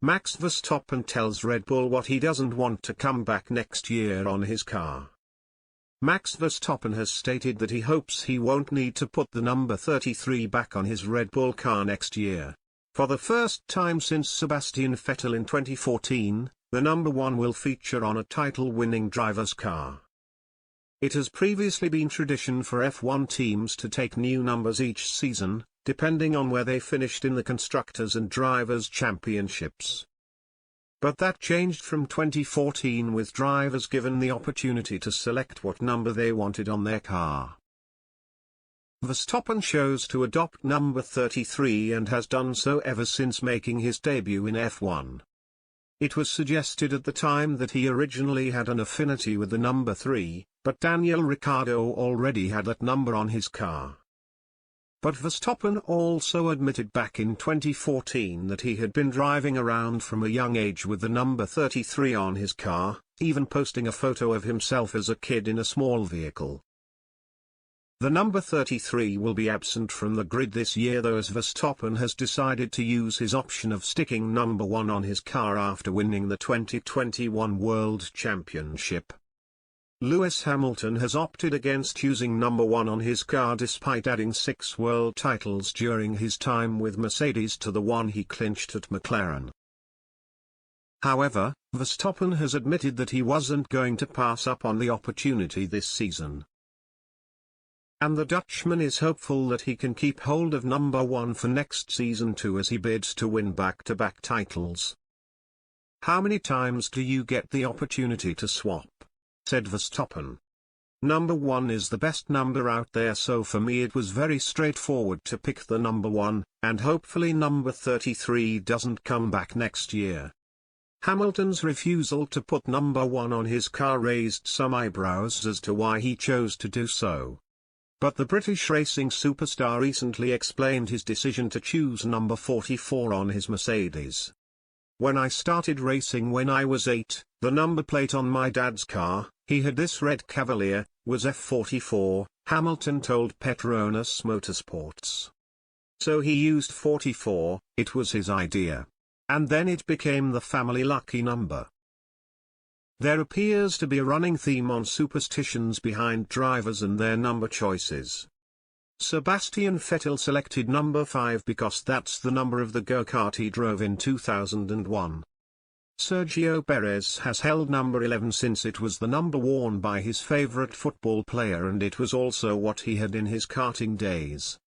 Max Verstappen tells Red Bull what he doesn't want to come back next year on his car. Max Verstappen has stated that he hopes he won't need to put the number 33 back on his Red Bull car next year. For the first time since Sebastian Vettel in 2014, the number 1 will feature on a title-winning driver's car. It has previously been tradition for F1 teams to take new numbers each season, depending on where they finished in the Constructors' and Drivers' Championships. But that changed from 2014 with drivers given the opportunity to select what number they wanted on their car. Verstappen chose to adopt number 33 and has done so ever since making his debut in F1. It was suggested at the time that he originally had an affinity with the number 3, but Daniel Ricciardo already had that number on his car. But Verstappen also admitted back in 2014 that he had been driving around from a young age with the number 33 on his car, even posting a photo of himself as a kid in a small vehicle. The number 33 will be absent from the grid this year though, as Verstappen has decided to use his option of sticking number 1 on his car after winning the 2021 World Championship. Lewis Hamilton has opted against using number 1 on his car despite adding 6 world titles during his time with Mercedes to the one he clinched at McLaren. However, Verstappen has admitted that he wasn't going to pass up on the opportunity this season. And the Dutchman is hopeful that he can keep hold of number 1 for next season too, as he bids to win back-to-back titles. "How many times do you get the opportunity to swap?" said Verstappen. "Number 1 is the best number out there, so for me it was very straightforward to pick the number 1, and hopefully number 33 doesn't come back next year." Hamilton's refusal to put number 1 on his car raised some eyebrows as to why he chose to do so. But the British racing superstar recently explained his decision to choose number 44 on his Mercedes. "When I started racing when I was 8, the number plate on my dad's car, he had this red Cavalier, was F44, Hamilton told Petronas Motorsports. So he used 44, it was his idea. And then it became the family lucky number." There appears to be a running theme on superstitions behind drivers and their number choices. Sebastian Vettel selected number 5 because that's the number of the go-kart he drove in 2001. Sergio Perez has held number 11 since it was the number worn by his favorite football player, and it was also what he had in his karting days.